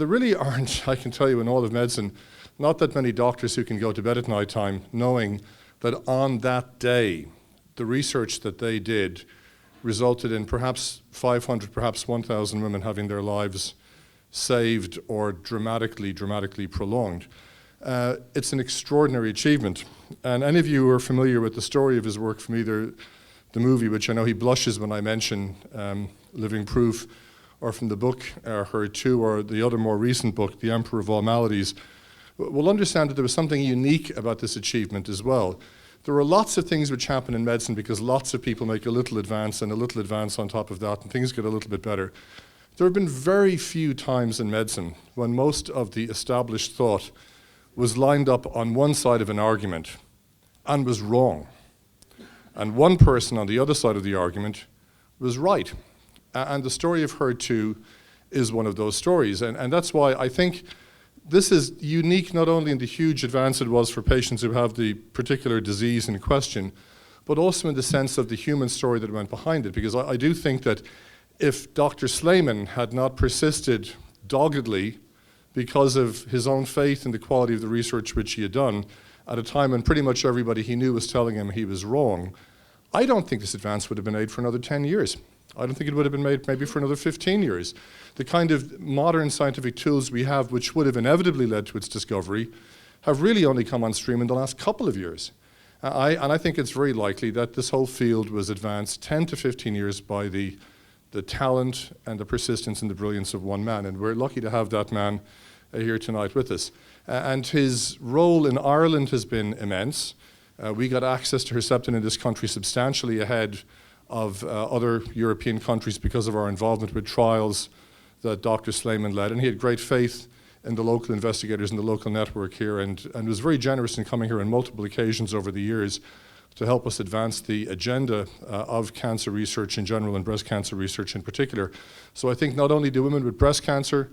There really aren't, I can tell you, in all of medicine, not that many doctors who can go to bed at night time knowing that on that day, the research that they did resulted in perhaps 500, perhaps 1,000 women having their lives saved or dramatically prolonged. It's an extraordinary achievement. And any of you who are familiar with the story of his work, from either the movie, which I know he blushes when I mention, Living Proof, or from the book, Her2, or the other more recent book, The Emperor of All Maladies, will understand that there was something unique about this achievement as well. There are lots of things which happen in medicine because lots of people make a little advance and a little advance on top of that, and things get a little bit better. There have been very few times in medicine when most of the established thought was lined up on one side of an argument and was wrong. And one person on the other side of the argument was right. And the story of Her2 is one of those stories. And that's why I think this is unique not only in the huge advance it was for patients who have the particular disease in question, but also in the sense of the human story that went behind it. Because I do think that if Dr. Slamon had not persisted doggedly because of his own faith in the quality of the research which he had done, at a time when pretty much everybody he knew was telling him he was wrong, I don't think this advance would have been made for another 10 years. I don't think it would have been made maybe for another 15 years. The kind of modern scientific tools we have, which would have inevitably led to its discovery, have really only come on stream in the last couple of years. And I think it's very likely that this whole field was advanced 10 to 15 years by the talent and the persistence and the brilliance of one man. And we're lucky to have that man here tonight with us. And his role in Ireland has been immense. We got access to Herceptin in this country substantially ahead of other European countries because of our involvement with trials that Dr. Slamon led. And he had great faith in the local investigators and the local network here, and was very generous in coming here on multiple occasions over the years to help us advance the agenda of cancer research in general and breast cancer research in particular. So I think not only do women with breast cancer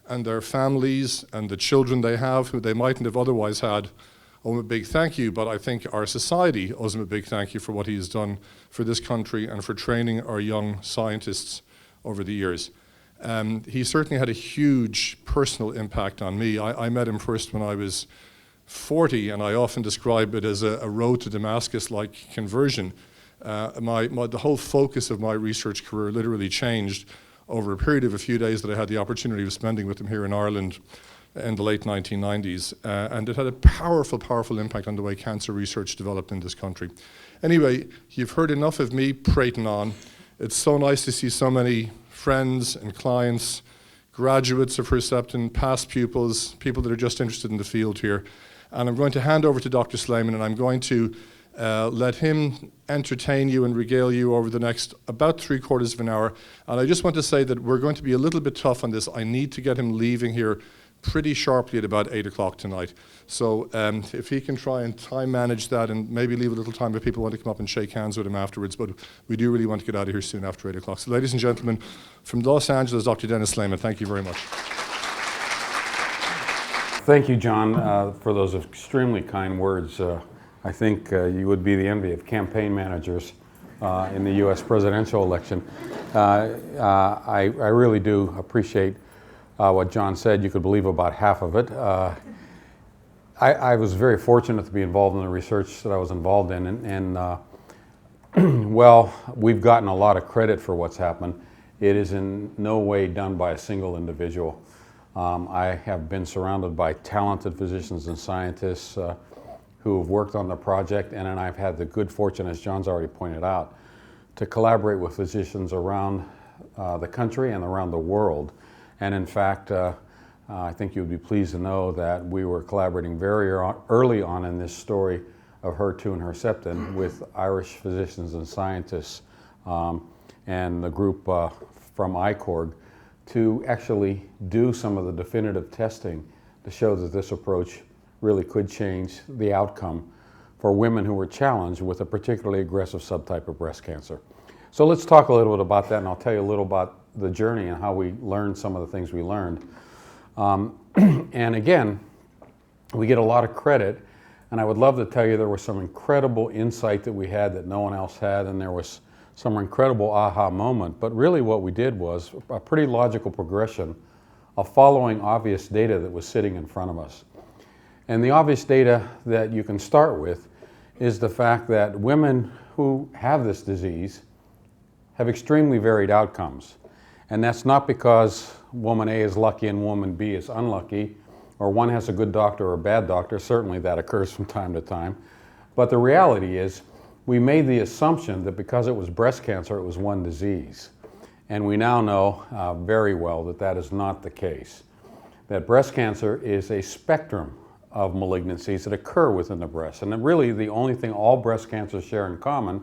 and their families and the children they have who they mightn't have otherwise had owe him a big thank you, but I think our society owes him a big thank you for what he has done for this country and for training our young scientists over the years. He certainly had a huge personal impact on me. I met him first when I was 40, and I often describe it as a road to Damascus-like conversion. The whole focus of my research career literally changed over a period of a few days that I had the opportunity of spending with him here in Ireland in the late 1990s, and it had a powerful impact on the way cancer research developed in this country. Anyway, you've heard enough of me prating on. It's so nice to see so many friends and clients, graduates of Herceptin, past pupils, people that are just interested in the field here. And I'm going to hand over to Dr. Slamon, and I'm going to let him entertain you and regale you over the next about 3/4 of an hour. And I just want to say that we're going to be a little bit tough on this. I need to get him leaving here pretty sharply at about 8 o'clock tonight. So if he can try and time manage that and maybe leave a little time if people want to come up and shake hands with him afterwards, but we do really want to get out of here soon after 8 o'clock. So ladies and gentlemen, from Los Angeles, Dr. Dennis Slamon, thank you very much. Thank you, John, for those extremely kind words. I think you would be the envy of campaign managers in the U.S. presidential election. I really do appreciate what John said. You could believe about half of it. I was very fortunate to be involved in the research that I was involved in, and well, we've gotten a lot of credit for what's happened. It is in no way done by a single individual. I have been surrounded by talented physicians and scientists who have worked on the project, and then I've had the good fortune, as John's already pointed out, to collaborate with physicians around the country and around the world. And in fact, I think you would be pleased to know that we were collaborating very early on in this story of Her2 and Herceptin with Irish physicians and scientists and the group from ICORG to actually do some of the definitive testing to show that this approach really could change the outcome for women who were challenged with a particularly aggressive subtype of breast cancer. So let's talk a little bit about that, and I'll tell you a little about the journey and how we learned some of the things we learned. And again, we get a lot of credit, and I would love to tell you there was some incredible insight that we had that no one else had, and there was some incredible aha moment. But really what we did was a pretty logical progression of following obvious data that was sitting in front of us. And the obvious data that you can start with is the fact that women who have this disease have extremely varied outcomes. And that's not because woman A is lucky and woman B is unlucky, or one has a good doctor or a bad doctor. Certainly that occurs from time to time. But the reality is, we made the assumption that because it was breast cancer, it was one disease. And we now know very well that that is not the case. That breast cancer is a spectrum of malignancies that occur within the breast. And really the only thing all breast cancers share in common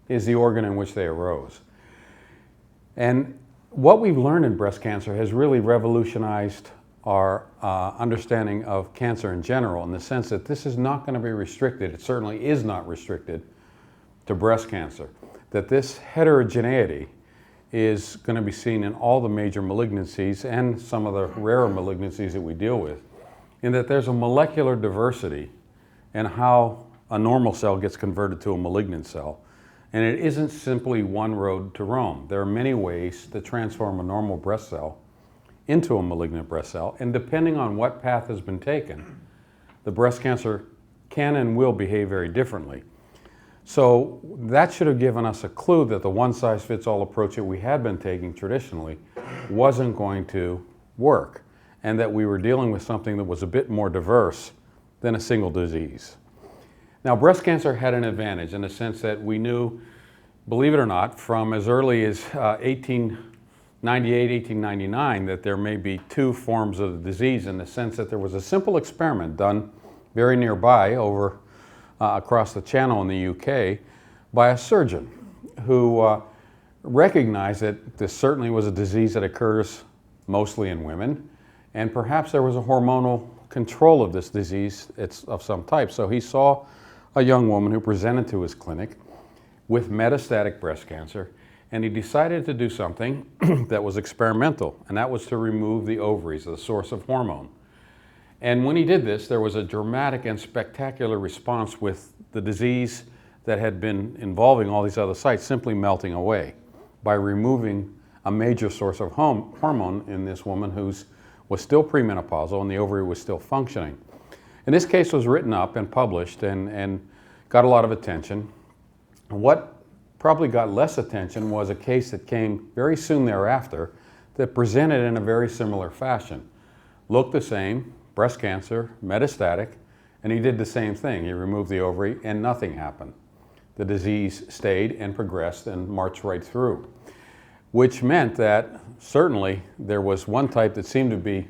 is the organ in which they arose. And what we've learned in breast cancer has really revolutionized our understanding of cancer in general, in the sense that this is not going to be restricted, it certainly is not restricted to breast cancer, that this heterogeneity is going to be seen in all the major malignancies and some of the rarer malignancies that we deal with, in that there's a molecular diversity in how a normal cell gets converted to a malignant cell. And it isn't simply one road to Rome. There are many ways to transform a normal breast cell into a malignant breast cell, and depending on what path has been taken, the breast cancer can and will behave very differently. So that should have given us a clue that the one-size-fits-all approach that we had been taking traditionally wasn't going to work, and that we were dealing with something that was a bit more diverse than a single disease. Now, breast cancer had an advantage in the sense that we knew, believe it or not, from as early as 1898, 1899, that there may be two forms of the disease, in the sense that there was a simple experiment done very nearby over across the channel in the UK by a surgeon who recognized that this certainly was a disease that occurs mostly in women, and perhaps there was a hormonal control of this disease of some type. So he saw a young woman who presented to his clinic with metastatic breast cancer, and he decided to do something that was experimental, and that was to remove the ovaries, the source of hormone. And when he did this, there was a dramatic and spectacular response, with the disease that had been involving all these other sites simply melting away by removing a major source of hormone in this woman who was still premenopausal and the ovary was still functioning. And this case was written up and published and got a lot of attention. What probably got less attention was a case that came very soon thereafter that presented in a very similar fashion. Looked the same, breast cancer, metastatic, and he did the same thing. He removed the ovary and nothing happened. The disease stayed and progressed and marched right through, which meant that certainly there was one type that seemed to be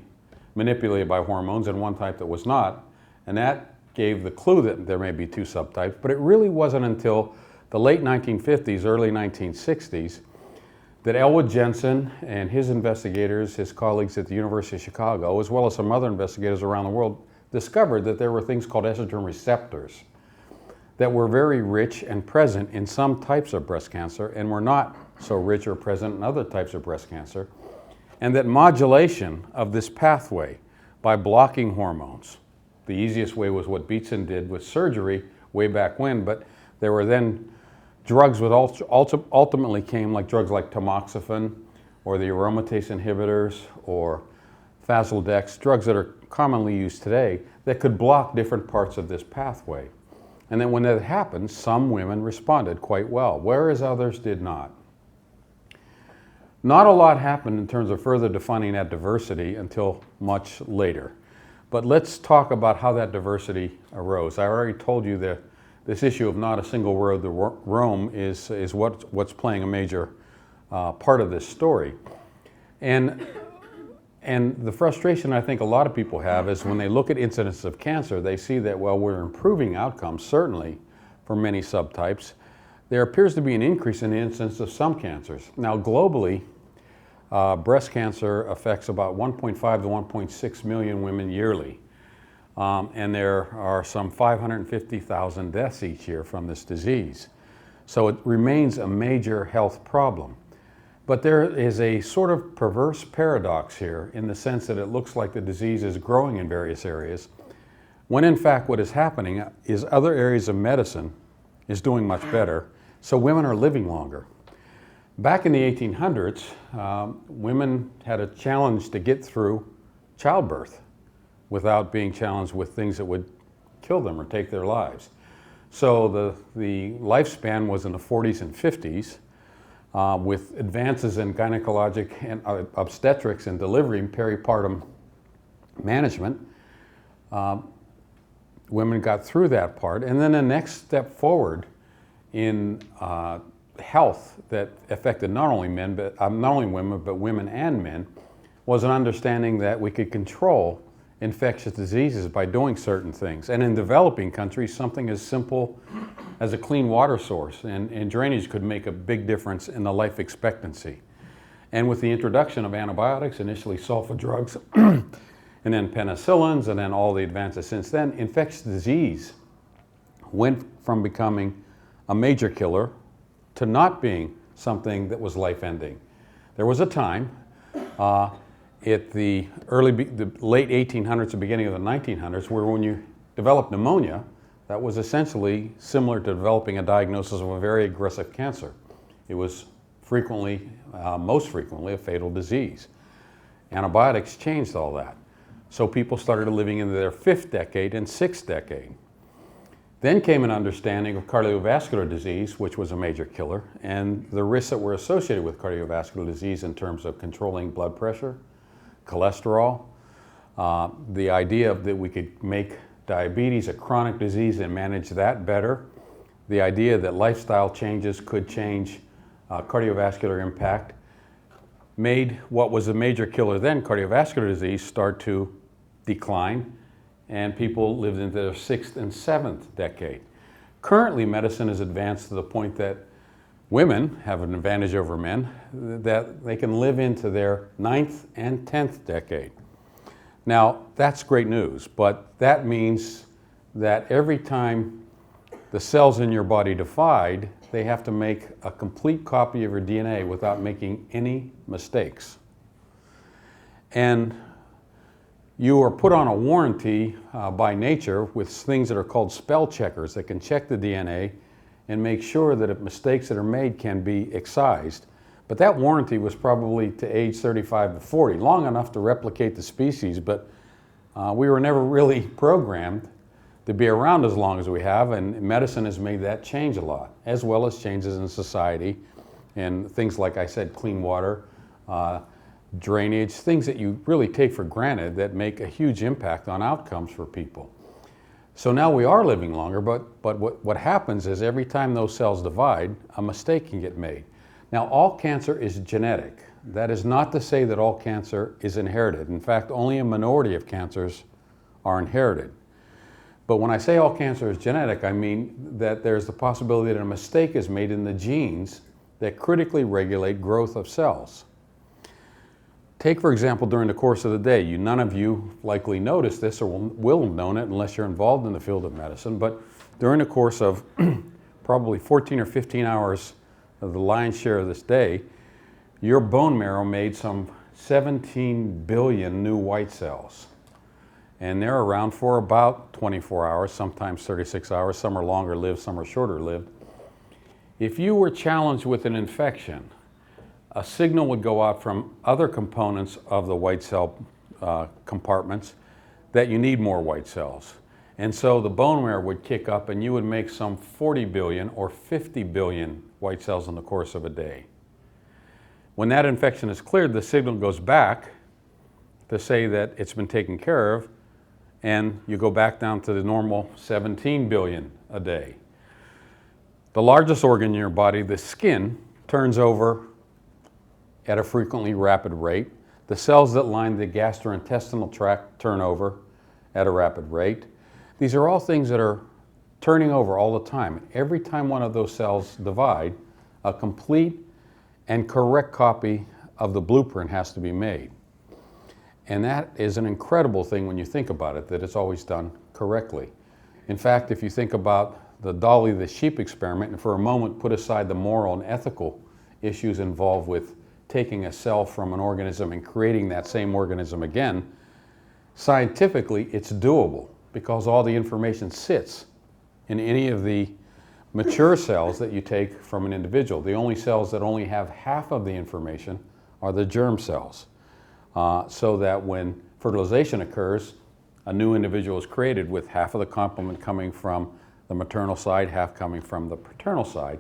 manipulated by hormones and one type that was not, and that gave the clue that there may be two subtypes. But it really wasn't until the late 1950s, early 1960s, that Elwood Jensen and his investigators, his colleagues at the University of Chicago, as well as some other investigators around the world, discovered that there were things called estrogen receptors that were very rich and present in some types of breast cancer and were not so rich or present in other types of breast cancer, and that modulation of this pathway by blocking hormones. The easiest way was what Beatson did with surgery way back when, but there were then drugs that ultimately came, like drugs like tamoxifen or the aromatase inhibitors or Faslodex, drugs that are commonly used today, that could block different parts of this pathway. And then when that happened, some women responded quite well, whereas others did not. Not a lot happened in terms of further defining that diversity until much later. But let's talk about how that diversity arose. I already told you that this issue of not a single road to Rome is what's playing a major part of this story. And the frustration I think a lot of people have is when they look at incidence of cancer, they see that, well, we're improving outcomes, certainly, for many subtypes. There appears to be an increase in the incidence of some cancers. Now, globally, breast cancer affects about 1.5 to 1.6 million women yearly. And there are some 550,000 deaths each year from this disease. So it remains a major health problem. But there is a sort of perverse paradox here, in the sense that it looks like the disease is growing in various areas, when in fact what is happening is other areas of medicine is doing much better, so women are living longer. Back in the 1800s, women had a challenge to get through childbirth without being challenged with things that would kill them or take their lives. So the lifespan was in the 40s and 50s. With advances in gynecologic and obstetrics and delivery and peripartum management, women got through that part. And then the next step forward in health that affected not only men, but not only women, but women and men, was an understanding that we could control infectious diseases by doing certain things. And in developing countries, something as simple as a clean water source and drainage could make a big difference in the life expectancy. And with the introduction of antibiotics, initially sulfa drugs, and then penicillins, and then all the advances since then, infectious disease went from becoming a major killer to not being something that was life-ending. There was a time at the late 1800s, the beginning of the 1900s, where when you developed pneumonia, that was essentially similar to developing a diagnosis of a very aggressive cancer. It was most frequently, a fatal disease. Antibiotics changed all that. So people started living into their 5th decade and 6th decade. Then came an understanding of cardiovascular disease, which was a major killer, and the risks that were associated with cardiovascular disease in terms of controlling blood pressure, cholesterol, the idea that we could make diabetes a chronic disease and manage that better, the idea that lifestyle changes could change cardiovascular impact, made what was a major killer then, cardiovascular disease, start to decline, and people lived into their 6th and 7th decade. Currently, medicine has advanced to the point that women have an advantage over men, that they can live into their 9th and 10th decade. Now, that's great news, but that means that every time the cells in your body divide, they have to make a complete copy of your DNA without making any mistakes. And you are put on a warranty by nature with things that are called spell checkers that can check the DNA and make sure that if mistakes that are made can be excised. But that warranty was probably to age 35 to 40, long enough to replicate the species, but we were never really programmed to be around as long as we have, and medicine has made that change a lot, as well as changes in society and things like I said, clean water, drainage, things that you really take for granted that make a huge impact on outcomes for people. So now we are living longer, but what happens is every time those cells divide, a mistake can get made. Now, all cancer is genetic. That is not to say that all cancer is inherited. In fact, only a minority of cancers are inherited. But when I say all cancer is genetic, I mean that there's the possibility that a mistake is made in the genes that critically regulate growth of cells. Take, for example, during the course of the day, none of you likely noticed this or will have known it unless you're involved in the field of medicine, but during the course of probably 14 or 15 hours of the lion's share of this day, your bone marrow made some 17 billion new white cells. And they're around for about 24 hours, sometimes 36 hours. Some are longer lived, some are shorter lived. If you were challenged with an infection, a signal would go out from other components of the white cell compartments that you need more white cells. And so the bone marrow would kick up and you would make some 40 billion or 50 billion white cells in the course of a day. When that infection is cleared, the signal goes back to say that it's been taken care of, and you go back down to the normal 17 billion a day. The largest organ in your body, the skin, turns over at a frequently rapid rate. The cells that line the gastrointestinal tract turn over at a rapid rate. These are all things that are turning over all the time. Every time one of those cells divide, a complete and correct copy of the blueprint has to be made. And that is an incredible thing when you think about it, that it's always done correctly. In fact, if you think about the Dolly the sheep experiment, and for a moment put aside the moral and ethical issues involved with taking a cell from an organism and creating that same organism again, scientifically it's doable because all the information sits in any of the mature cells that you take from an individual. The only cells that only have half of the information are the germ cells, so that when fertilization occurs, a new individual is created with half of the complement coming from the maternal side, half coming from the paternal side.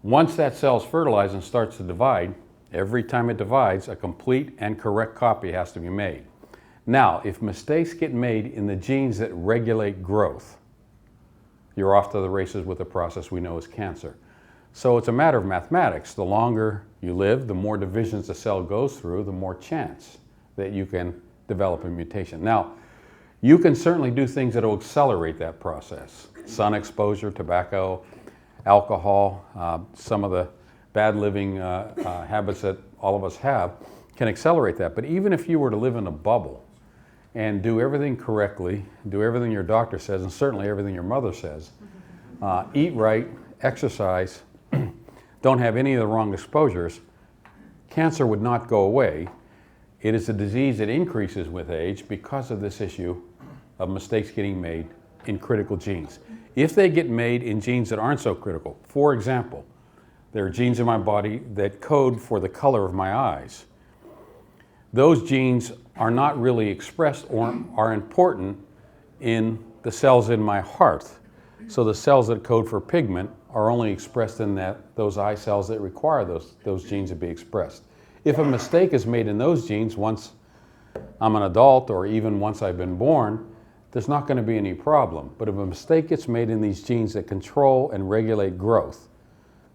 Once that cell is fertilized and starts to divide, every time it divides, a complete and correct copy has to be made. Now, if mistakes get made in the genes that regulate growth, you're off to the races with a process we know as cancer. So it's a matter of mathematics. The longer you live, the more divisions the cell goes through, the more chance that you can develop a mutation. Now, you can certainly do things that will accelerate that process. Sun exposure, tobacco, alcohol, some of the bad living habits that all of us have can accelerate that. But even if you were to live in a bubble and do everything correctly, do everything your doctor says, and certainly everything your mother says, eat right, exercise, don't have any of the wrong exposures, cancer would not go away. It is a disease that increases with age because of this issue of mistakes getting made in critical genes. If they get made in genes that aren't so critical, for example, there are genes in my body that code for the color of my eyes. Those genes are not really expressed or are important in the cells in my heart. So the cells that code for pigment are only expressed in those eye cells that require those genes to be expressed. If a mistake is made in those genes once I'm an adult or even once I've been born, there's not going to be any problem. But if a mistake gets made in these genes that control and regulate growth,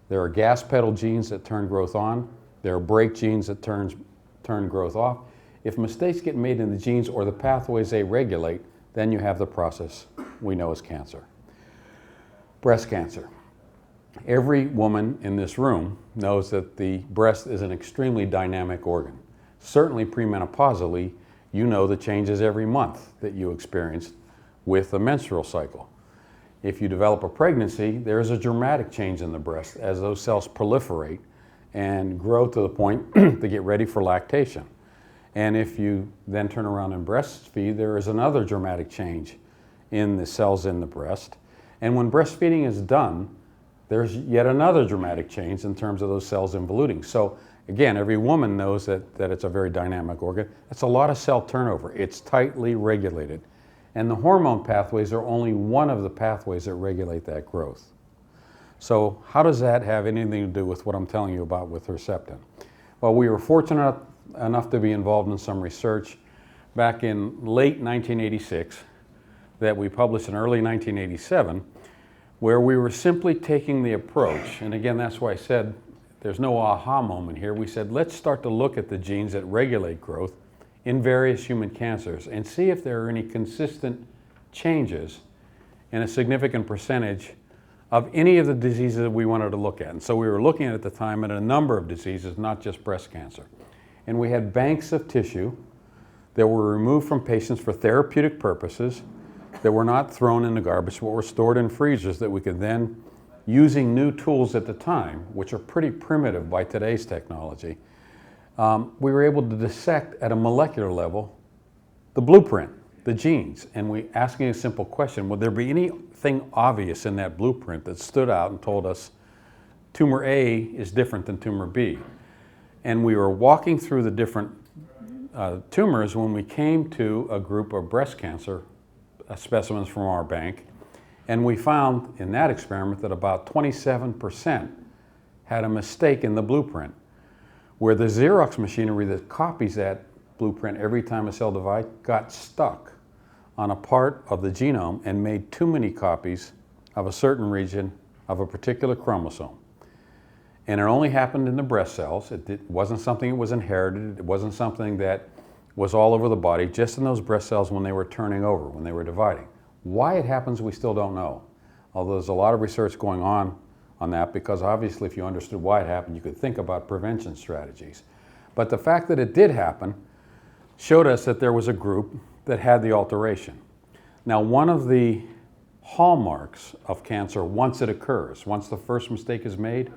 there are gas pedal genes that turn growth on, there are brake genes that turn growth off. If mistakes get made in the genes or the pathways they regulate, then you have the process we know as cancer. Breast cancer. Every woman in this room knows that the breast is an extremely dynamic organ. Certainly premenopausally, you know the changes every month that you experience with the menstrual cycle. If you develop a pregnancy, there is a dramatic change in the breast as those cells proliferate and grow to the point to get ready for lactation. And if you then turn around and breastfeed, there is another dramatic change in the cells in the breast. And when breastfeeding is done, there's yet another dramatic change in terms of those cells involuting. So again, every woman knows that it's a very dynamic organ. That's a lot of cell turnover. It's tightly regulated. And the hormone pathways are only one of the pathways that regulate that growth. So how does that have anything to do with what I'm telling you about with Herceptin? Well, we were fortunate enough to be involved in some research back in late 1986 that we published in early 1987, where we were simply taking the approach, and again, that's why I said there's no aha moment here. We said, let's start to look at the genes that regulate growth in various human cancers and see if there are any consistent changes in a significant percentage of any of the diseases that we wanted to look at. And so we were looking at the time at a number of diseases, not just breast cancer. And we had banks of tissue that were removed from patients for therapeutic purposes, that were not thrown in the garbage, but were stored in freezers that we could then, using new tools at the time, which are pretty primitive by today's technology, we were able to dissect at a molecular level the blueprint, the genes, and we asking a simple question: would there be anything obvious in that blueprint that stood out and told us tumor A is different than tumor B? And we were walking through the different tumors when we came to a group of breast cancer specimens from our bank, and we found in that experiment that about 27% had a mistake in the blueprint, where the Xerox machinery that copies that blueprint every time a cell divides got stuck on a part of the genome and made too many copies of a certain region of a particular chromosome. And it only happened in the breast cells. It wasn't something that was inherited. It wasn't something that was all over the body, just in those breast cells when they were turning over, when they were dividing. Why it happens, we still don't know. Although there's a lot of research going on that, because obviously if you understood why it happened, you could think about prevention strategies. But the fact that it did happen showed us that there was a group that had the alteration. Now, one of the hallmarks of cancer, once it occurs, once the first mistake is made,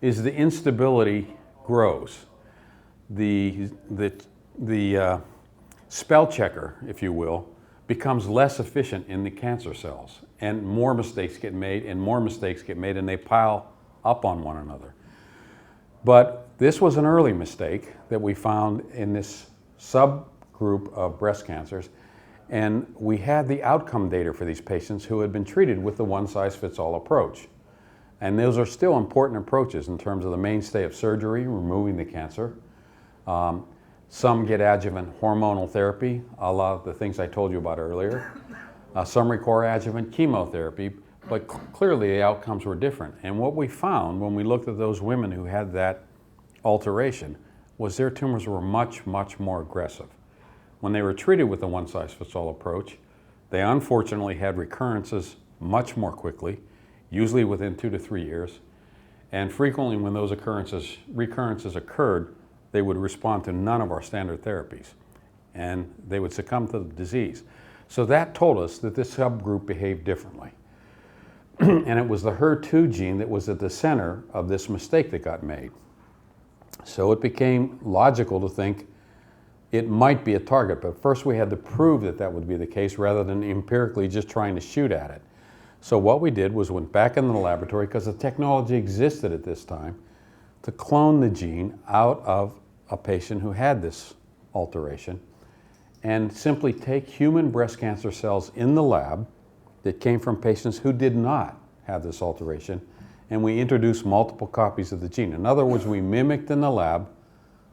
is the instability grows. The spell checker, if you will, becomes less efficient in the cancer cells, and more mistakes get made and more mistakes get made, and they pile up on one another. But this was an early mistake that we found in this subgroup of breast cancers, and we had the outcome data for these patients who had been treated with the one-size-fits-all approach. And those are still important approaches in terms of the mainstay of surgery, removing the cancer. Some get adjuvant hormonal therapy, a lot of the things I told you about earlier. Some require adjuvant chemotherapy, but clearly the outcomes were different. And what we found when we looked at those women who had that alteration was their tumors were much, much more aggressive. When they were treated with the one-size-fits-all approach, they unfortunately had recurrences much more quickly, usually within 2 to 3 years. And frequently when those recurrences occurred, they would respond to none of our standard therapies, and they would succumb to the disease. So that told us that this subgroup behaved differently. And it was the HER2 gene that was at the center of this mistake that got made. So it became logical to think it might be a target, but first we had to prove that that would be the case rather than empirically just trying to shoot at it. So what we did was went back in the laboratory, because the technology existed at this time, to clone the gene out of a patient who had this alteration, and simply take human breast cancer cells in the lab that came from patients who did not have this alteration, and we introduced multiple copies of the gene. In other words, we mimicked in the lab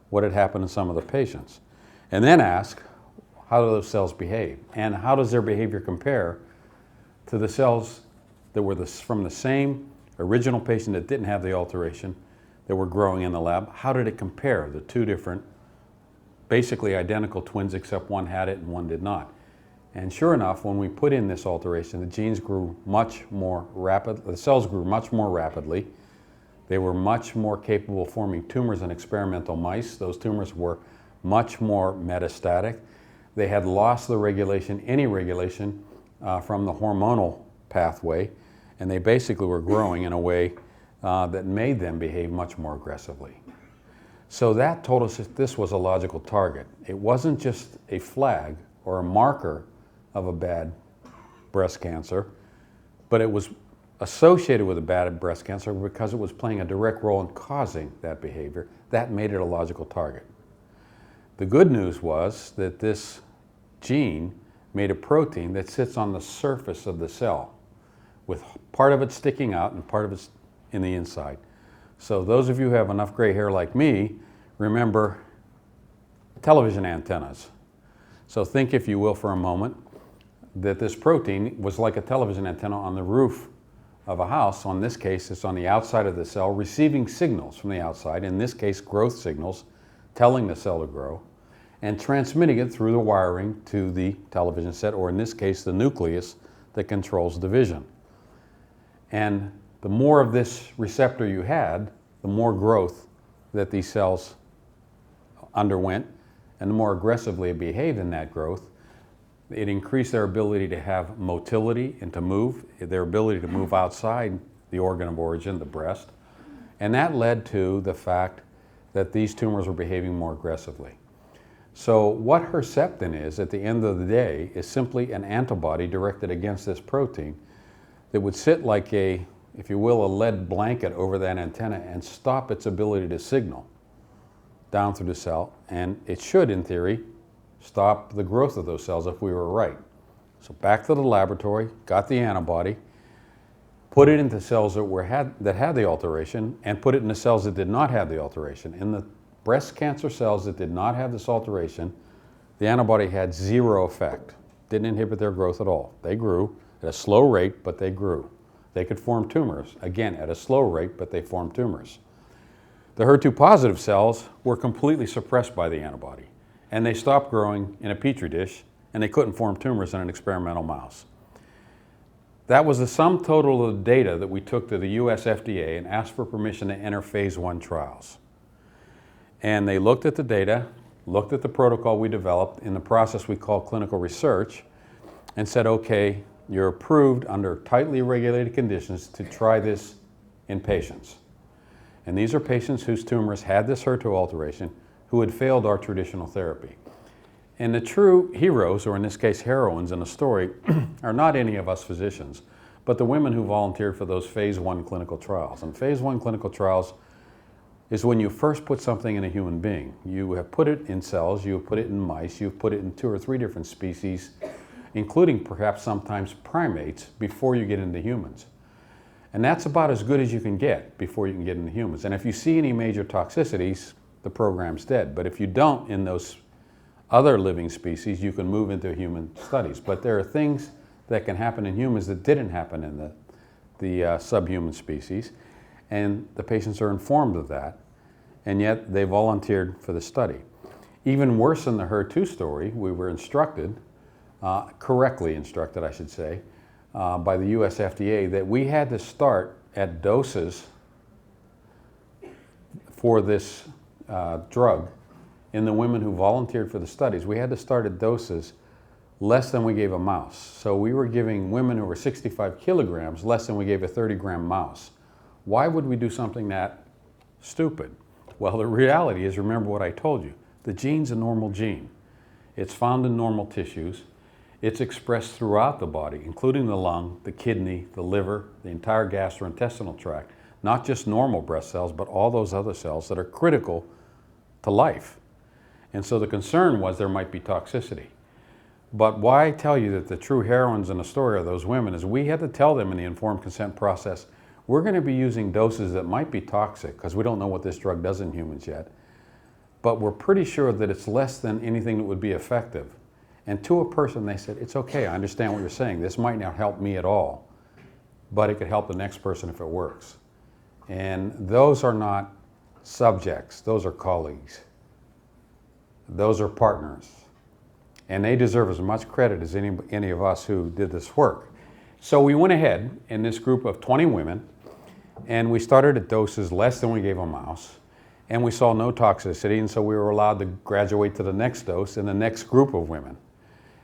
what had happened in some of the patients, and then ask, how do those cells behave? And how does their behavior compare to the cells that were from the same original patient that didn't have the alteration that were growing in the lab? How did it compare, the two different, basically identical twins, except one had it and one did not? And sure enough, when we put in this alteration, the genes grew much more rapidly, the cells grew much more rapidly. They were much more capable of forming tumors in experimental mice. Those tumors were much more metastatic. They had lost the regulation, any regulation from the hormonal pathway, and they basically were growing in a way that made them behave much more aggressively. So that told us that this was a logical target. It wasn't just a flag or a marker of a bad breast cancer, but it was associated with a bad breast cancer because it was playing a direct role in causing that behavior. That made it a logical target. The good news was that this gene made a protein that sits on the surface of the cell, with part of it sticking out and part of it in the inside. So those of you who have enough gray hair like me remember television antennas. So think, if you will, for a moment, that this protein was like a television antenna on the roof of a house. In this case, it's on the outside of the cell, receiving signals from the outside, in this case growth signals, telling the cell to grow, and transmitting it through the wiring to the television set, or in this case the nucleus that controls division. And the more of this receptor you had, the more growth that these cells underwent, and the more aggressively it behaved in that growth. It increased their ability to have motility and to move, their ability to move outside the organ of origin, the breast. And that led to the fact that these tumors were behaving more aggressively. So what Herceptin is, at the end of the day, is simply an antibody directed against this protein that would sit like a, if you will, a lead blanket over that antenna and stop its ability to signal down through the cell. And it should, in theory, stop the growth of those cells if we were right. So back to the laboratory, got the antibody, put it into cells that had the alteration, and put it in the cells that did not have the alteration. In the breast cancer cells that did not have this alteration, the antibody had zero effect. Didn't inhibit their growth at all. They grew at a slow rate, but they grew. They could form tumors, again, at a slow rate, but they formed tumors. The HER2 positive cells were completely suppressed by the antibody, and they stopped growing in a petri dish, and they couldn't form tumors in an experimental mouse. That was the sum total of the data that we took to the US FDA and asked for permission to enter phase 1 trials. And they looked at the data, looked at the protocol we developed in the process we call clinical research, and said, okay, you're approved under tightly regulated conditions to try this in patients. And these are patients whose tumors had this HER2 alteration, who had failed our traditional therapy. And the true heroes, or in this case heroines in the story, are not any of us physicians, but the women who volunteered for those phase 1 clinical trials. And phase 1 clinical trials is when you first put something in a human being. You have put it in cells, you have put it in mice, you've put it in 2 or 3 different species, including perhaps sometimes primates, before you get into humans. And that's about as good as you can get before you can get into humans. And if you see any major toxicities, the program's dead. But if you don't in those other living species, you can move into human studies. But there are things that can happen in humans that didn't happen in the subhuman species, and the patients are informed of that, and yet they volunteered for the study. Even worse than the HER2 story, we were instructed, correctly instructed I should say, by the US FDA that we had to start at doses for this drug in the women who volunteered for the studies. We had to start at doses less than we gave a mouse. So we were giving women who were 65 kilograms less than we gave a 30-gram mouse. Why would we do something that stupid? Well, the reality is, remember what I told you, the gene's a normal gene. It's found in normal tissues. It's expressed throughout the body, including the lung, the kidney, the liver, the entire gastrointestinal tract, not just normal breast cells, but all those other cells that are critical to life. And so the concern was there might be toxicity. But why I tell you that the true heroines in the story are those women is we had to tell them in the informed consent process, we're going to be using doses that might be toxic because we don't know what this drug does in humans yet. But we're pretty sure that it's less than anything that would be effective. And to a person, they said, it's okay, I understand what you're saying. This might not help me at all, but it could help the next person if it works. And those are not subjects, those are colleagues. Those are partners. And they deserve as much credit as any of us who did this work. So we went ahead in this group of 20 women, and we started at doses less than we gave a mouse, and we saw no toxicity, and so we were allowed to graduate to the next dose in the next group of women.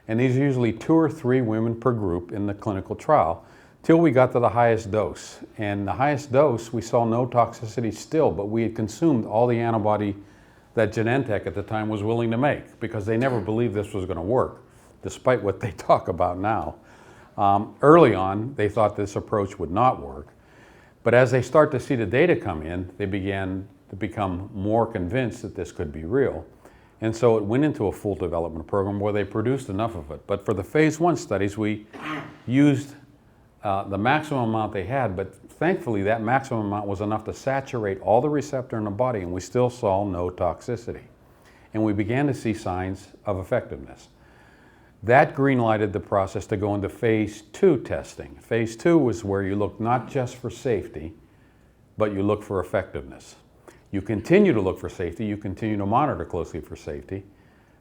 And these are usually 2 or 3 women per group in the clinical trial, till we got to the highest dose. And the highest dose, we saw no toxicity still, but we had consumed all the antibody that Genentech at the time was willing to make, because they never believed this was going to work, despite what they talk about now. Early on, they thought this approach would not work, but as they start to see the data come in, they began to become more convinced that this could be real. And so it went into a full development program where they produced enough of it. But for the phase 1 studies, we used the maximum amount they had, but thankfully that maximum amount was enough to saturate all the receptor in the body, and we still saw no toxicity. And we began to see signs of effectiveness. That green-lighted the process to go into phase 2 testing. Phase 2 was where you look not just for safety, but you look for effectiveness. You continue to look for safety, you continue to monitor closely for safety,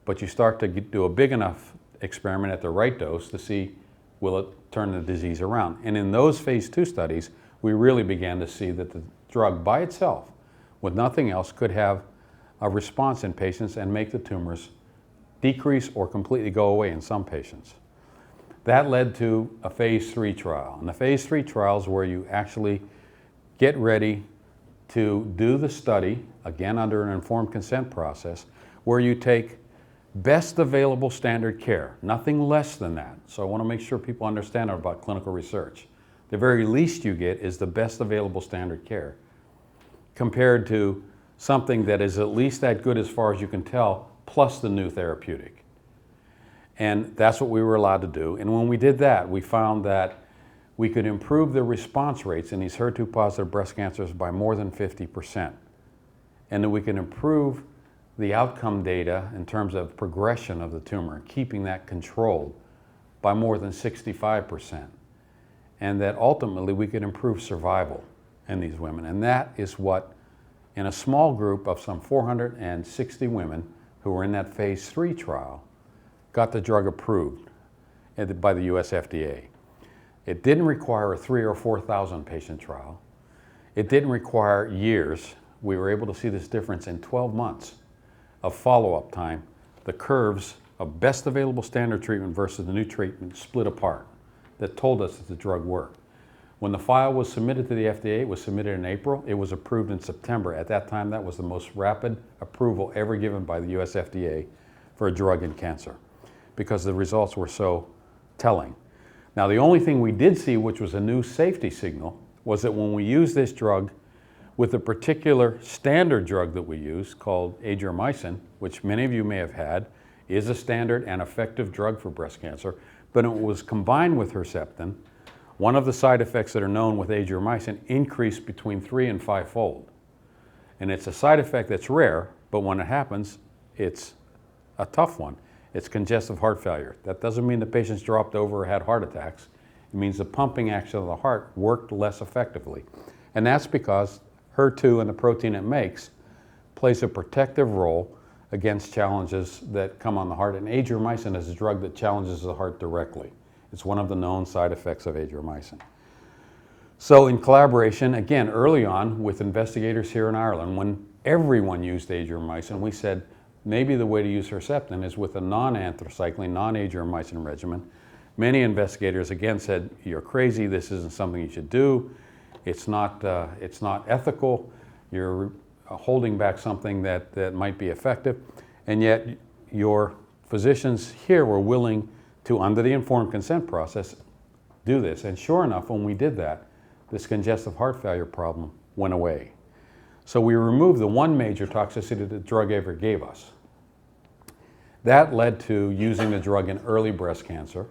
but you start to do a big enough experiment at the right dose to see, will it turn the disease around? And in those phase 2 studies, we really began to see that the drug by itself, with nothing else, could have a response in patients and make the tumors decrease or completely go away in some patients. That led to a phase 3 trial. And the phase 3 trial is where you actually get ready to do the study, again under an informed consent process, where you take best available standard care, nothing less than that. So I want to make sure people understand about clinical research. The very least you get is the best available standard care, compared to something that is at least that good as far as you can tell, plus the new therapeutic. And that's what we were allowed to do. And when we did that, we found that we could improve the response rates in these HER2-positive breast cancers by more than 50%. And that we can improve the outcome data in terms of progression of the tumor, keeping that controlled by more than 65%. And that ultimately we could improve survival in these women. And that is what, in a small group of some 460 women who were in that phase 3 trial, got the drug approved by the US FDA. It didn't require a 3,000 or 4,000 patient trial. It didn't require years. We were able to see this difference in 12 months of follow-up time. The curves of best available standard treatment versus the new treatment split apart. That told us that the drug worked. When the file was submitted to the FDA, it was submitted in April, it was approved in September. At that time, that was the most rapid approval ever given by the US FDA for a drug in cancer because the results were so telling. Now, the only thing we did see, which was a new safety signal, was that when we used this drug with a particular standard drug that we use called Adriamycin, which many of you may have had, is a standard and effective drug for breast cancer, but it was combined with Herceptin, one of the side effects that are known with Adriamycin increased between 3 and 5-fold. And it's a side effect that's rare, but when it happens, it's a tough one. It's congestive heart failure. That doesn't mean the patients dropped over or had heart attacks. It means the pumping action of the heart worked less effectively. And that's because HER2 and the protein it makes plays a protective role against challenges that come on the heart. And Adriamycin is a drug that challenges the heart directly. It's one of the known side effects of Adriamycin. So in collaboration, again, early on with investigators here in Ireland, when everyone used Adriamycin, we said maybe the way to use Herceptin is with a non-anthracycline, non-Adriamycin regimen. Many investigators again said, you're crazy, this isn't something you should do, it's not ethical, you're holding back something that might be effective, and yet your physicians here were willing to, under the informed consent process, do this. And sure enough, when we did that, this congestive heart failure problem went away. So we removed the one major toxicity the drug ever gave us. That led to using the drug in early breast cancer,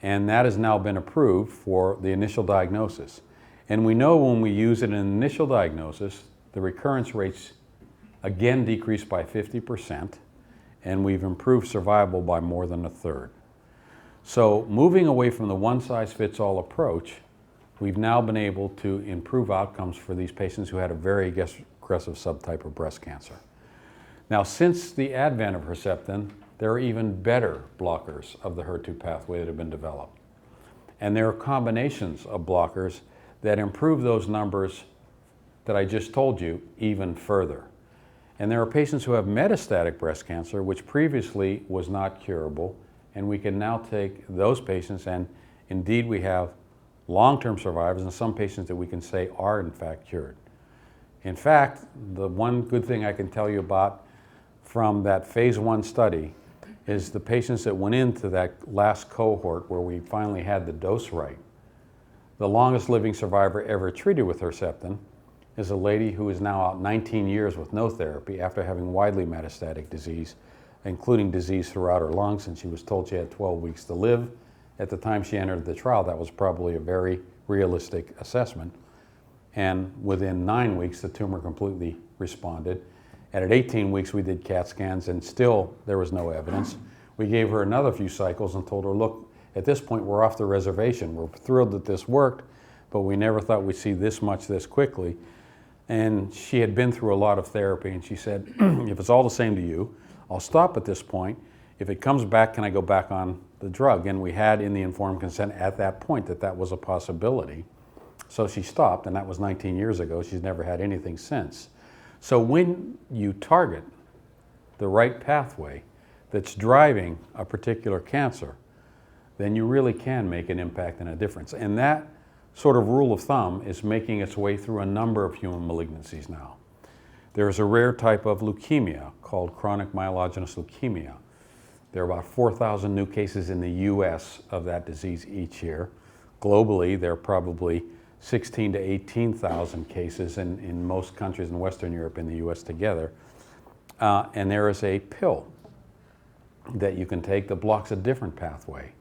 and that has now been approved for the initial diagnosis. And we know when we use it in initial diagnosis, the recurrence rates again decreased by 50%, and we've improved survival by more than a third. So moving away from the one-size-fits-all approach, we've now been able to improve outcomes for these patients who had a very aggressive subtype of breast cancer. Now, since the advent of Herceptin, there are even better blockers of the HER2 pathway that have been developed. And there are combinations of blockers that improve those numbers that I just told you even further. And there are patients who have metastatic breast cancer, which previously was not curable, and we can now take those patients, and indeed we have long-term survivors and some patients that we can say are in fact cured. In fact, the one good thing I can tell you about from that phase 1 study is the patients that went into that last cohort where we finally had the dose right. The longest living survivor ever treated with Herceptin is a lady who is now out 19 years with no therapy after having widely metastatic disease, including disease throughout her lungs, and she was told she had 12 weeks to live. At the time she entered the trial, that was probably a very realistic assessment. And within 9 weeks, the tumor completely responded. And at 18 weeks, we did CAT scans, and still there was no evidence. We gave her another few cycles and told her, look, at this point, we're off the reservation. We're thrilled that this worked, but we never thought we'd see this much this quickly. And she had been through a lot of therapy, and she said, if it's all the same to you, I'll stop at this point. If it comes back, can I go back on the drug? And we had in the informed consent at that point that was a possibility. So she stopped, and that was 19 years ago. She's never had anything since. So when you target the right pathway that's driving a particular cancer, then you really can make an impact and a difference. And that sort of rule of thumb is making its way through a number of human malignancies now. There's a rare type of leukemia called chronic myelogenous leukemia. There are about 4,000 new cases in the US of that disease each year. Globally, there are probably 16 to 18,000 cases in most countries in Western Europe and the US together. And there is a pill that you can take that blocks a different pathway,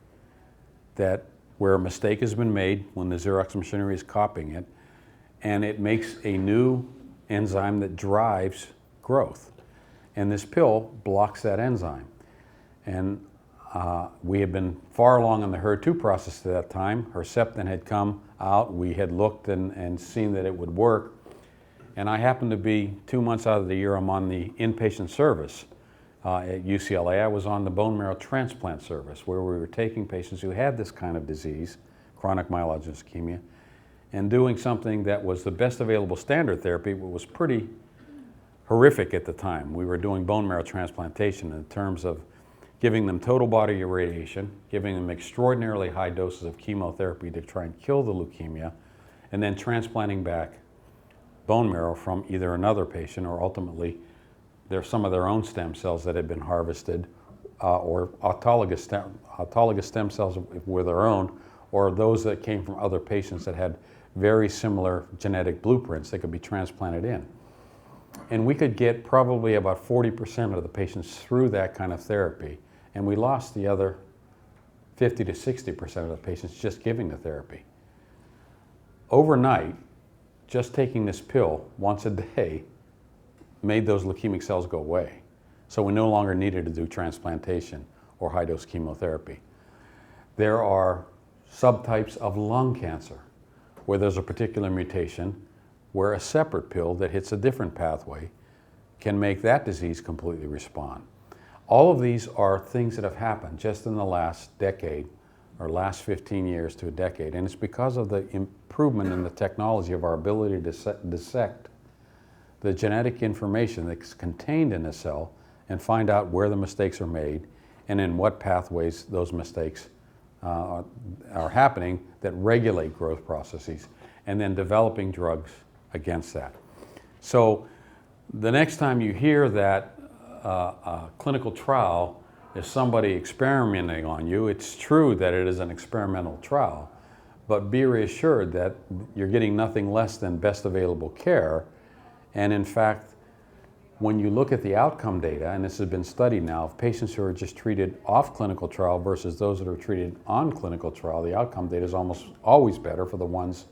that where a mistake has been made when the Xerox machinery is copying it, and it makes a new enzyme that drives growth. And this pill blocks that enzyme. And we had been far along in the HER2 process at that time. Herceptin had come out. We had looked and seen that it would work. And I happened to be 2 months out of the year, I'm on the inpatient service at UCLA. I was on the bone marrow transplant service where we were taking patients who had this kind of disease, chronic myelogenous leukemia, and doing something that was the best available standard therapy, but was pretty horrific at the time. We were doing bone marrow transplantation in terms of giving them total body irradiation, giving them extraordinarily high doses of chemotherapy to try and kill the leukemia, and then transplanting back bone marrow from either another patient or ultimately They're some of their own stem cells that had been harvested, or autologous stem cells were their own, or those that came from other patients that had very similar genetic blueprints that could be transplanted in. And we could get probably about 40% of the patients through that kind of therapy, and we lost the other 50 to 60% of the patients just giving the therapy. Overnight, just taking this pill once a day made those leukemic cells go away. So we no longer needed to do transplantation or high-dose chemotherapy. There are subtypes of lung cancer where there's a particular mutation where a separate pill that hits a different pathway can make that disease completely respond. All of these are things that have happened just in the last decade or last 15 years to a decade, and it's because of the improvement in the technology of our ability to dissect the genetic information that's contained in a cell and find out where the mistakes are made and in what pathways those mistakes are happening that regulate growth processes, and then developing drugs against that. So the next time you hear that a clinical trial is somebody experimenting on you, it's true that it is an experimental trial, but be reassured that you're getting nothing less than best available care. And in fact, when you look at the outcome data, and this has been studied now, of patients who are just treated off clinical trial versus those that are treated on clinical trial, the outcome data is almost always better for the ones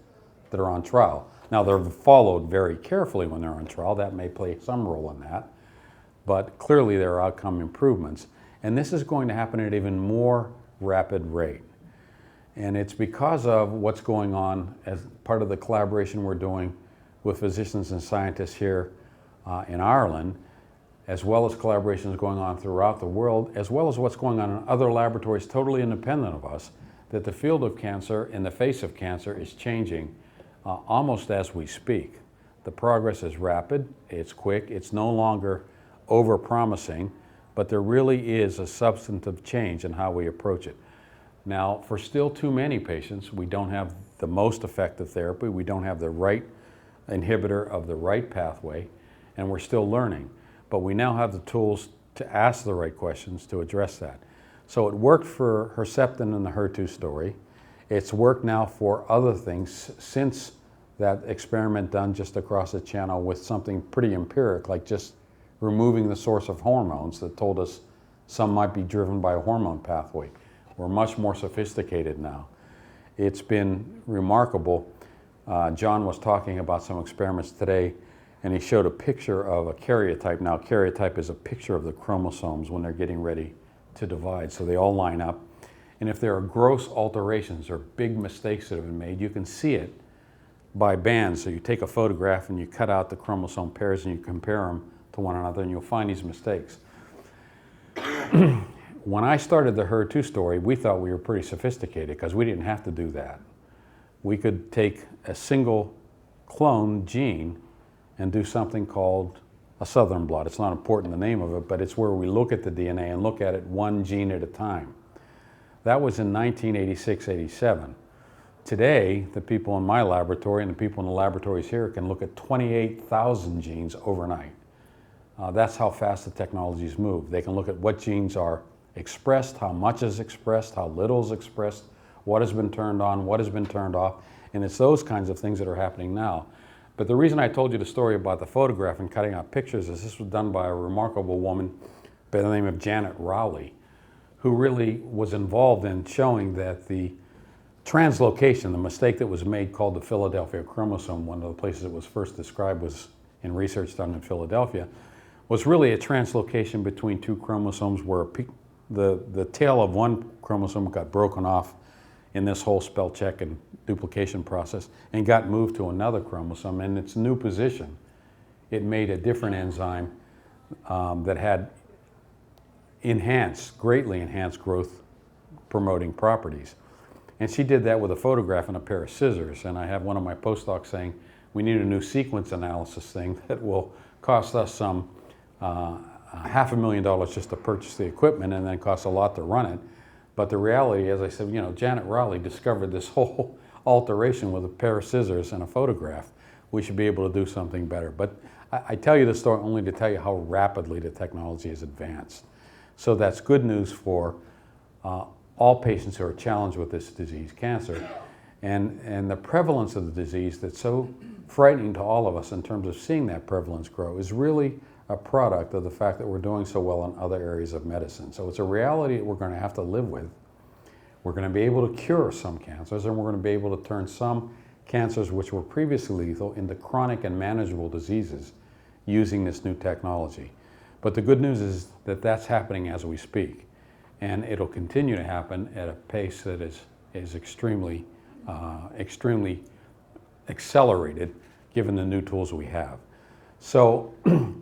that are on trial. Now, they're followed very carefully when they're on trial. That may play some role in that, but clearly there are outcome improvements. And this is going to happen at an even more rapid rate. And it's because of what's going on as part of the collaboration we're doing with physicians and scientists here in Ireland, as well as collaborations going on throughout the world, as well as what's going on in other laboratories totally independent of us, that the field of cancer, in the face of cancer, is changing almost as we speak. The progress is rapid, it's quick, it's no longer over-promising, but there really is a substantive change in how we approach it. Now, for still too many patients, we don't have the most effective therapy, we don't have the right inhibitor of the right pathway, and we're still learning. But we now have the tools to ask the right questions to address that. So it worked for Herceptin in the HER2 story. It's worked now for other things since that experiment done just across the channel with something pretty empiric, like just removing the source of hormones that told us some might be driven by a hormone pathway. We're much more sophisticated now. It's been remarkable. John was talking about some experiments today, and he showed a picture of a karyotype. Now, karyotype is a picture of the chromosomes when they're getting ready to divide, so they all line up. And if there are gross alterations or big mistakes that have been made, you can see it by bands. So you take a photograph and you cut out the chromosome pairs and you compare them to one another, and you'll find these mistakes. When I started the HER2 story, we thought we were pretty sophisticated because we didn't have to do that. We could take a single clone gene and do something called a southern blot. It's not important the name of it, but it's where we look at the DNA and look at it one gene at a time. That was in 1986-87. Today, the people in my laboratory and the people in the laboratories here can look at 28,000 genes overnight. That's how fast the technologies move. They can look at what genes are expressed, how much is expressed, how little is expressed, what has been turned on, what has been turned off, and it's those kinds of things that are happening now. But the reason I told you the story about the photograph and cutting out pictures is this was done by a remarkable woman by the name of Janet Rowley, who really was involved in showing that the translocation, the mistake that was made called the Philadelphia chromosome, one of the places it was first described was in research done in Philadelphia, was really a translocation between two chromosomes where the tail of one chromosome got broken off in this whole spell check and duplication process and got moved to another chromosome. In its new position, it made a different enzyme that had greatly enhanced growth promoting properties. And she did that with a photograph and a pair of scissors. And I have one of my postdocs saying, we need a new sequence analysis thing that will cost us some $500,000 just to purchase the equipment and then costs a lot to run it. But the reality, as I said, Janet Rowley discovered this whole alteration with a pair of scissors and a photograph. We should be able to do something better. But I tell you this story only to tell you how rapidly the technology has advanced. So that's good news for all patients who are challenged with this disease, cancer. And the prevalence of the disease that's so frightening to all of us in terms of seeing that prevalence grow is really a product of the fact that we're doing so well in other areas of medicine. So it's a reality that we're going to have to live with. We're going to be able to cure some cancers, and we're going to be able to turn some cancers which were previously lethal into chronic and manageable diseases using this new technology. But the good news is that that's happening as we speak, and it'll continue to happen at a pace that is extremely accelerated given the new tools we have. So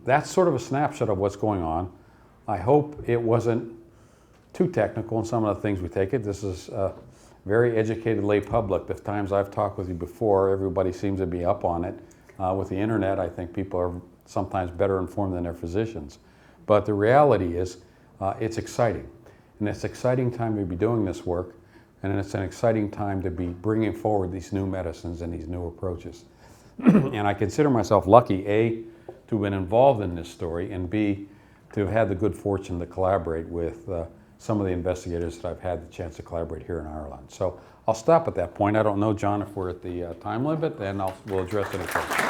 that's sort of a snapshot of what's going on. I hope it wasn't too technical in some of the things we take it. This is a very educated lay public. The times I've talked with you before, everybody seems to be up on it. With the internet, I think people are sometimes better informed than their physicians. But the reality is, it's exciting. And it's an exciting time to be doing this work, and it's an exciting time to be bringing forward these new medicines and these new approaches. And I consider myself lucky, A, to have been involved in this story, and B, to have had the good fortune to collaborate with some of the investigators that I've had the chance to collaborate here in Ireland. So I'll stop at that point. I don't know, John, if we're at the time limit, and we'll address any questions.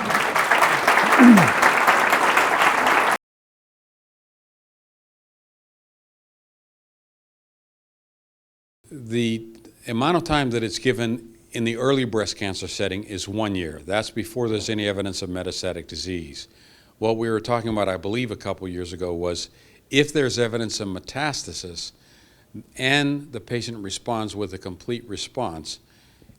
The amount of time that it's given in the early breast cancer setting is 1 year. That's before there's any evidence of metastatic disease. What we were talking about, I believe, a couple years ago was if there's evidence of metastasis and the patient responds with a complete response,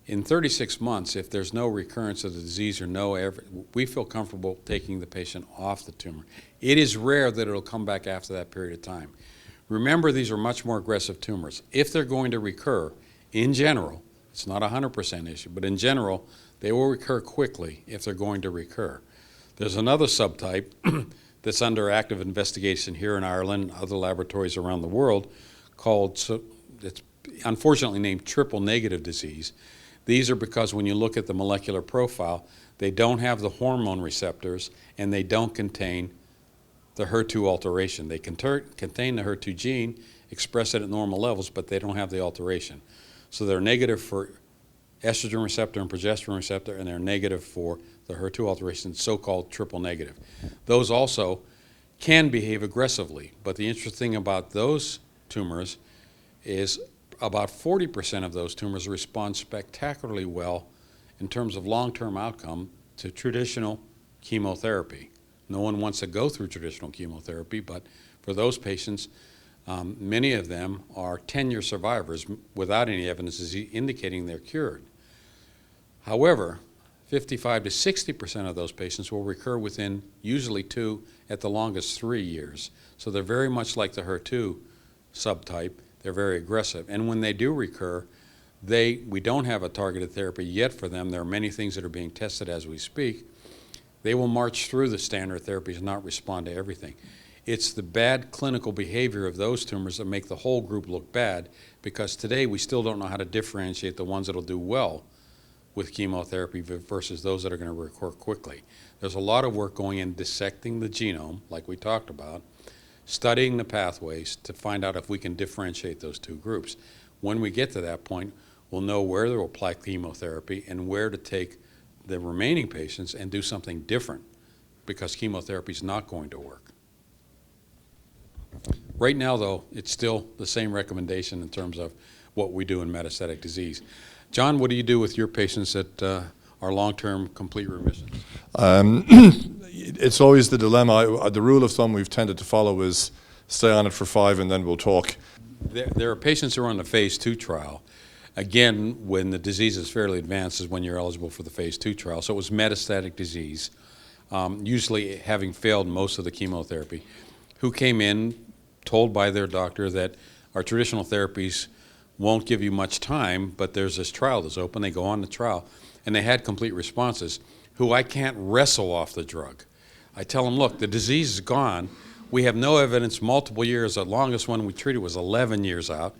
in 36 months, if there's no recurrence of the disease or we feel comfortable taking the patient off the tumor. It is rare that it'll come back after that period of time. Remember, these are much more aggressive tumors. If they're going to recur, in general, it's not a 100% issue, but in general, they will recur quickly if they're going to recur. There's another subtype that's under active investigation here in Ireland and other laboratories around the world called, it's unfortunately named triple negative disease. These are because when you look at the molecular profile, they don't have the hormone receptors and they don't contain the HER2 alteration. They contain the HER2 gene, express it at normal levels, but they don't have the alteration. So they're negative for estrogen receptor and progesterone receptor, and they're negative for the HER2 alteration, so-called triple negative. Those also can behave aggressively, but the interesting thing about those tumors is about 40% of those tumors respond spectacularly well in terms of long-term outcome to traditional chemotherapy. No one wants to go through traditional chemotherapy, but for those patients, many of them are 10-year survivors without any evidence indicating they're cured. However, 55 to 60% of those patients will recur within usually 2, at the longest 3 years. So they're very much like the HER2 subtype. They're very aggressive. And when they do recur, we don't have a targeted therapy yet for them. There are many things that are being tested as we speak. They will march through the standard therapies and not respond to everything. It's the bad clinical behavior of those tumors that make the whole group look bad, because today we still don't know how to differentiate the ones that will do well with chemotherapy versus those that are going to recur quickly. There's a lot of work going in dissecting the genome, like we talked about, studying the pathways to find out if we can differentiate those two groups. When we get to that point, we'll know where to apply chemotherapy and where to take the remaining patients and do something different, because chemotherapy is not going to work. Right now, though, it's still the same recommendation in terms of what we do in metastatic disease. John, what do you do with your patients that are long-term complete remissions? It's always the dilemma. The rule of thumb we've tended to follow is stay on it for 5 and then we'll talk. There are patients who are on the phase 2 trial. Again, when the disease is fairly advanced is when you're eligible for the phase 2 trial. So it was metastatic disease, usually having failed most of the chemotherapy, who came in told by their doctor that our traditional therapies won't give you much time, but there's this trial that's open. They go on the trial, and they had complete responses, who I can't wrestle off the drug. I tell them, look, the disease is gone. We have no evidence multiple years. The longest one we treated was 11 years out.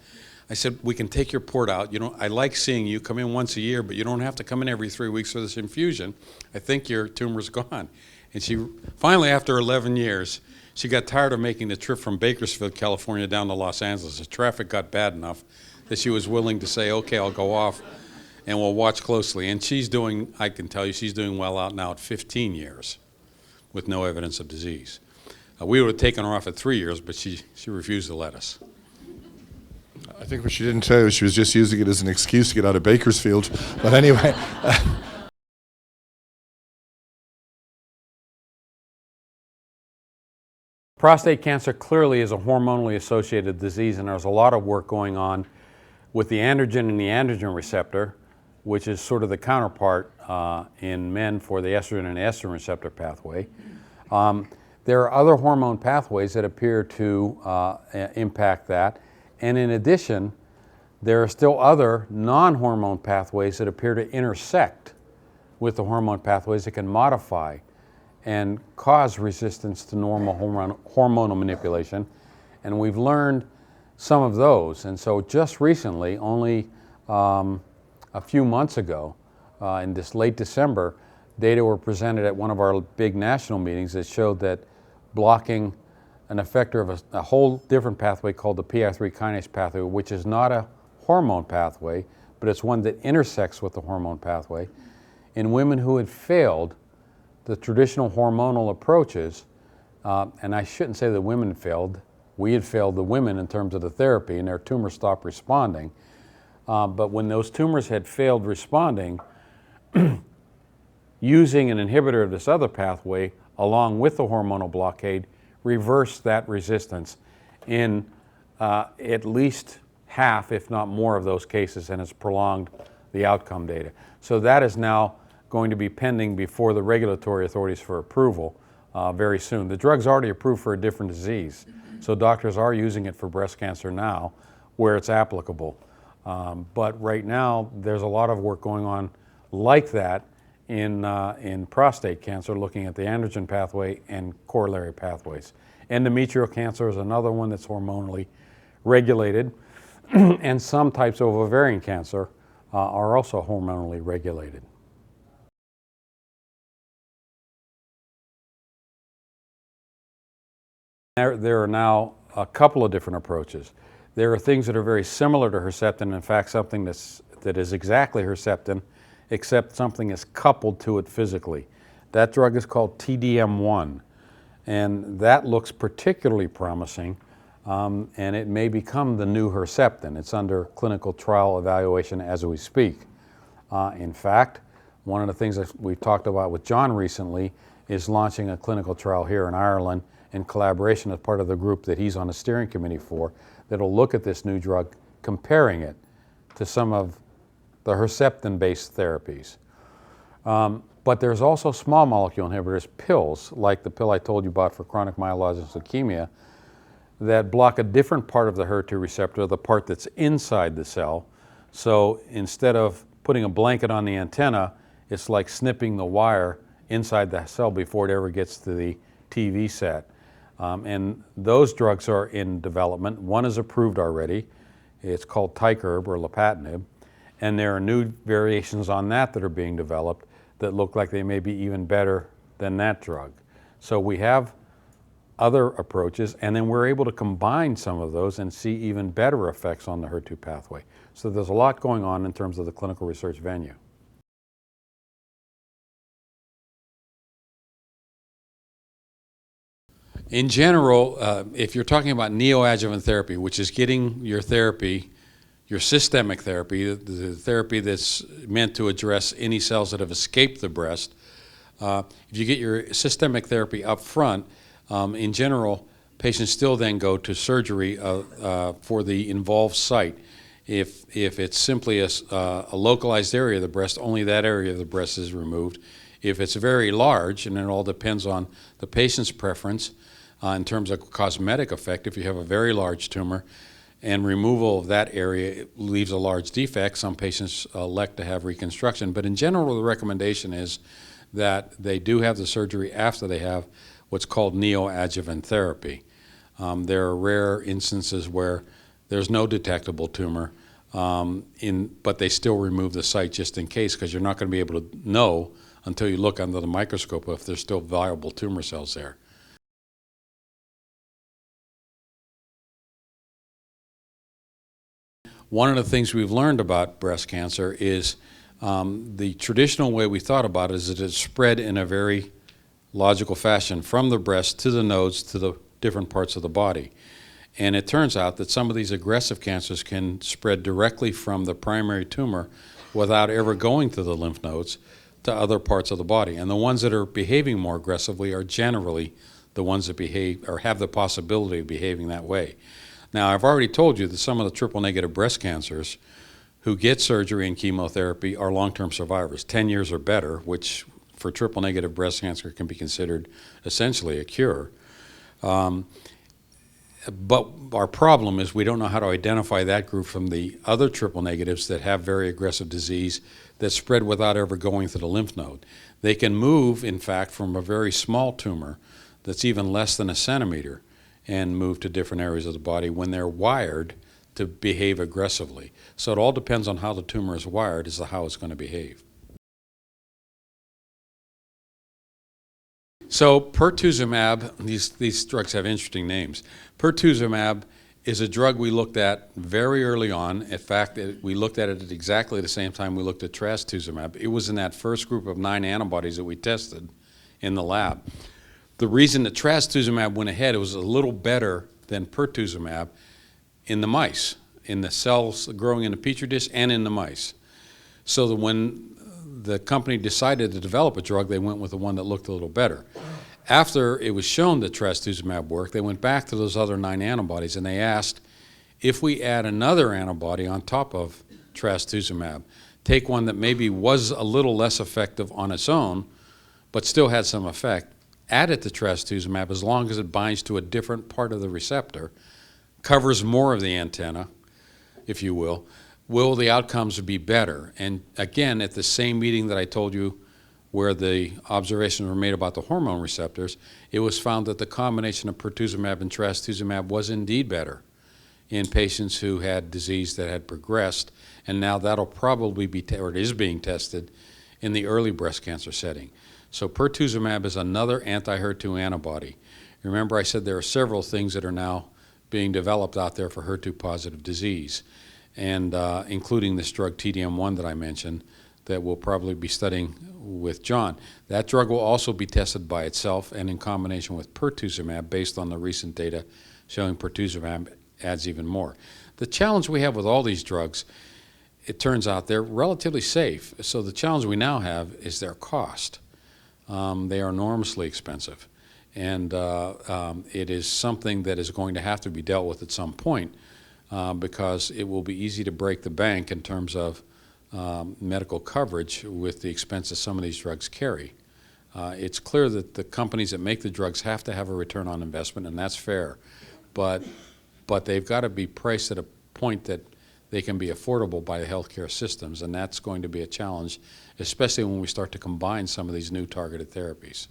I said, we can take your port out. I like seeing you come in once a year, but you don't have to come in every 3 weeks for this infusion. I think your tumor's gone. And she finally, after 11 years, she got tired of making the trip from Bakersfield, California down to Los Angeles. The traffic got bad enough that she was willing to say, okay, I'll go off and we'll watch closely. And she's doing, I can tell you, she's doing well out now at 15 years with no evidence of disease. We would have taken her off at 3 years, but she refused to let us. I think what she didn't tell you, she was just using it as an excuse to get out of Bakersfield. But anyway. Prostate cancer clearly is a hormonally associated disease, and there's a lot of work going on with the androgen and the androgen receptor, which is sort of the counterpart in men for the estrogen and estrogen receptor pathway. There are other hormone pathways that appear to impact that, and in addition, there are still other non-hormone pathways that appear to intersect with the hormone pathways that can modify and cause resistance to normal hormonal manipulation. And we've learned some of those. And so just recently, only a few months ago, in this late December, data were presented at one of our big national meetings that showed that blocking an effector of a whole different pathway called the PI3 kinase pathway, which is not a hormone pathway, but it's one that intersects with the hormone pathway, in women who had failed the traditional hormonal approaches, and I shouldn't say the women failed, we had failed the women in terms of the therapy and their tumors stopped responding. But when those tumors had failed responding, using an inhibitor of this other pathway along with the hormonal blockade reversed that resistance in at least half, if not more, of those cases, and has prolonged the outcome data. So that is now going to be pending before the regulatory authorities for approval very soon. The drug's already approved for a different disease, so doctors are using it for breast cancer now where it's applicable. But right now, there's a lot of work going on like that in prostate cancer, looking at the androgen pathway and corollary pathways. Endometrial cancer is another one that's hormonally regulated, and some types of ovarian cancer are also hormonally regulated. There are now a couple of different approaches. There are things that are very similar to Herceptin, in fact something that is exactly Herceptin, except something is coupled to it physically. That drug is called TDM1, and that looks particularly promising, and it may become the new Herceptin. It's under clinical trial evaluation as we speak. In fact, one of the things that we've talked about with John recently is launching a clinical trial here in Ireland in collaboration as part of the group that he's on the steering committee for, that'll look at this new drug, comparing it to some of the Herceptin-based therapies. But there's also small molecule inhibitors, pills, like the pill I told you about for chronic myelogenous leukemia, that block a different part of the HER2 receptor, the part that's inside the cell. So instead of putting a blanket on the antenna, it's like snipping the wire inside the cell before it ever gets to the TV set. And those drugs are in development. One is approved already. It's called Tykerb or lapatinib. And there are new variations on that are being developed that look like they may be even better than that drug. So we have other approaches, and then we're able to combine some of those and see even better effects on the HER2 pathway. So there's a lot going on in terms of the clinical research venue. In general, if you're talking about neoadjuvant therapy, which is getting your therapy, your systemic therapy, the therapy that's meant to address any cells that have escaped the breast, if you get your systemic therapy up front, in general, patients still then go to surgery for the involved site. If it's simply a localized area of the breast, only that area of the breast is removed. If it's very large, and it all depends on the patient's preference in terms of cosmetic effect, if you have a very large tumor and removal of that area leaves a large defect, some patients elect to have reconstruction. But in general, the recommendation is that they do have the surgery after they have what's called neoadjuvant therapy. There are rare instances where there's no detectable tumor, but they still remove the site just in case, because you're not going to be able to know until you look under the microscope if there's still viable tumor cells there. One of the things we've learned about breast cancer is the traditional way we thought about it is that it's spread in a very logical fashion from the breast to the nodes to the different parts of the body. And it turns out that some of these aggressive cancers can spread directly from the primary tumor without ever going to the lymph nodes to other parts of the body. And the ones that are behaving more aggressively are generally the ones that behave or have the possibility of behaving that way. Now, I've already told you that some of the triple-negative breast cancers who get surgery and chemotherapy are long-term survivors, 10 years or better, which for triple-negative breast cancer can be considered essentially a cure. But our problem is we don't know how to identify that group from the other triple negatives that have very aggressive disease that spread without ever going to the lymph node. They can move, in fact, from a very small tumor that's even less than a centimeter and move to different areas of the body when they're wired to behave aggressively. So it all depends on how the tumor is wired as to how it's going to behave. So pertuzumab, these drugs have interesting names. Pertuzumab is a drug we looked at very early on. In fact, we looked at it at exactly the same time we looked at trastuzumab. It was in that first group of 9 antibodies that we tested in the lab. The reason that trastuzumab went ahead, it was a little better than pertuzumab in the mice, in the cells growing in the petri dish and in the mice. So that when the company decided to develop a drug, they went with the one that looked a little better. After it was shown that trastuzumab worked, they went back to those other 9 antibodies and they asked, if we add another antibody on top of trastuzumab, take one that maybe was a little less effective on its own, but still had some effect, add it to trastuzumab as long as it binds to a different part of the receptor, covers more of the antenna, if you will the outcomes be better? And again, at the same meeting that I told you where the observations were made about the hormone receptors, it was found that the combination of pertuzumab and trastuzumab was indeed better in patients who had disease that had progressed, and now that'll probably be, or it is being tested in the early breast cancer setting. So pertuzumab is another anti-HER2 antibody. Remember I said there are several things that are now being developed out there for HER2-positive disease, and including this drug TDM1 that I mentioned that we'll probably be studying with John. That drug will also be tested by itself and in combination with pertuzumab based on the recent data showing pertuzumab adds even more. The challenge we have with all these drugs, it turns out they're relatively safe. So the challenge we now have is their cost. They are enormously expensive. And it is something that is going to have to be dealt with at some point because it will be easy to break the bank in terms of medical coverage with the expenses some of these drugs carry. It's clear that the companies that make the drugs have to have a return on investment, and that's fair. But they've got to be priced at a point that they can be affordable by the healthcare systems, and that's going to be a challenge, especially when we start to combine some of these new targeted therapies.